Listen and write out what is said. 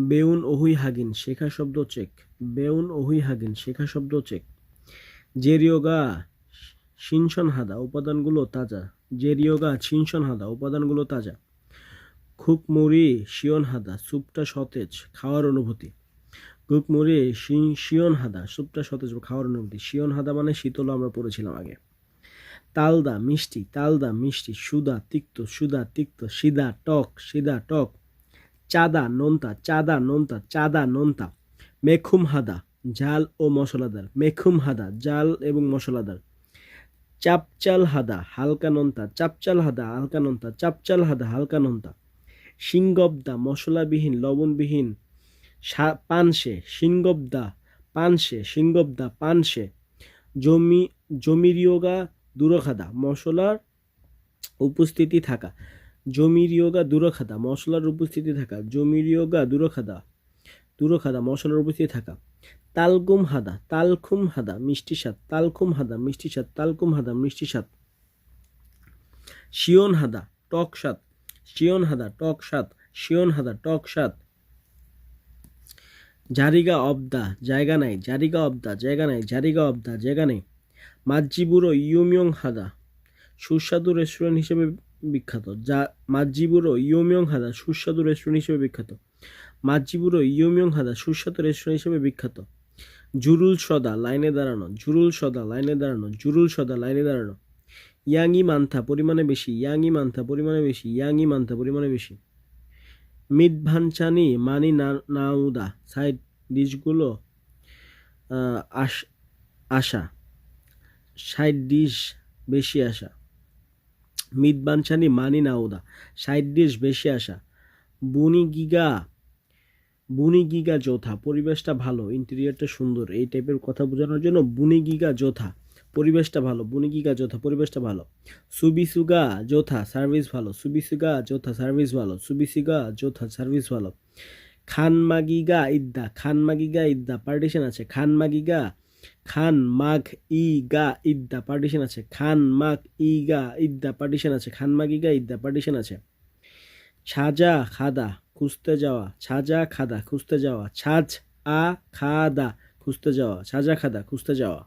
বেউন ওহুই হাগিন শেখা শব্দ চেক। বেউন ওহুই হাগিন শেখা শব্দ চেক। জেরিওগা শিনশন হাদা উপাদানগুলো তাজা। জেরিওগা শিনশন হাদা উপাদানগুলো তাজা। খুকমুড়ি শিয়ন হাদা স্যুপটা সতেজ খাওয়ার অনুভূতি। খুকমুড়ি শিয়ন হাদা স্যুপটা সতেজ খাওয়ার অনুভূতি। শিয়ন হাদা মানে শীতল আমরা পড়েছিলাম আগে। তালদা মিষ্টি। তালদা মিষ্টি। সুদা তিক্ত। সুদা তিক্ত। সিদা টক। সিদা টক। চাদা নোনতা। চাদা নোনতা। চাদা নোনতা। মেখুম হাদা ঝাল ও মশলাদার। মেখুম হাদা ঝাল এবং মশলাদার। চাপচাল হাদা হালকা নোনতা। চাপচাল হাদা হালকা নোনতা। চাপচাল হাদা হালকা নোনতা। সিংগবদা মশলাবিহীন লবণবিহীন পানসে। সিংগবদা পানসে। সিংগবদা পানসে। জমিরিয়োগা দুরখাদা মশলার উপস্থিতি থাকা। জমিরিয়োগা দুরখাদা মশলার উপস্থিতি থাকা। জমিরিয়োগা দুরখাদা দুরখাদা মশলার উপস্থিতি থাকা। তালকুম হাদা তালকুম হাদা মিষ্টি স্বাদ। তালকুম হাদা মিষ্টি স্বাদ। তালকুম হাদা মিষ্টি স্বাদ। শিয়ন হাদা টক স্বাদ। শিয়ন হাদা টক স্বাদ। শিয়ন হাদা টক স্বাদ। জারিগা অবদা জায়গা নাই। জারিগা অবদা জায়গা নাই। জারিগা অবদা জায়গা নেই। মাজ্জিবুরো ইউমিয়ং হাদা সুস্বাদু রেস্টুরেন্ট হিসেবে বিখ্যাত। মাজ্জিবুরো ইউমিয়ং হাদা সুস্বাদু রেস্টুরেন্ট হিসেবে বিখ্যাত। মাজ্জিবুরো ইউমিয়ং হাদা সুস্বাদু রেস্টুরেন্ট হিসেবে বিখ্যাত। জুরুল সদা লাইনে দাঁড়ানো। জুরুল সদা লাইনে দাঁড়ানো। জুরুল সদা লাইনে দাঁড়ানো। ইয়াংই মান্থা পরিমাণে বেশি। ইয়াংই মান্থা পরিমাণে বেশি। ইয়াংই মান্থা পরিমাণে বেশি। মিট ভানচানি মানি নাউদা সাইড ডিশগুলো আশা। সাইড ডিশ বেশি আসা। মিট বানচানি মানি নাউদা সাইড ডিশ বেশি আসা। বুনিগিগা যোথা পরিবেশটা ভালো ইন্টেরিয়রটা সুন্দর। এই টাইপের কথা বোঝানোর জন্য বুনিগিগা যোথা পরিবেশটা ভালো। বুনিগিগা যোথা পরিবেশটা ভালো। সুবিসুগা যোথা সার্ভিস ভালো। সুবিসুগা যোথা সার্ভিস ভালো। সুবিসুগা যোথা সার্ভিস ভালো। খানমাগিগা ইদ্দা। খানমাগিগা ইদ্দা পার্টিশন আছে। খানমাগিগা খান মাগ ই গা ইদ্দা পার্টিশন আছে। খান মাগ ই গা ইদ্দা পার্টিশন আছে। খানমাগিগা ইদ্দা পার্টিশন আছে। ছাজা খাদা খুঁজতে যাওয়া। ছাজা খাদা খুঁজতে যাওয়া। ছাজ আ খাদা খুঁজতে যাওয়া। ছাজা খাদা খুঁজতে যাওয়া।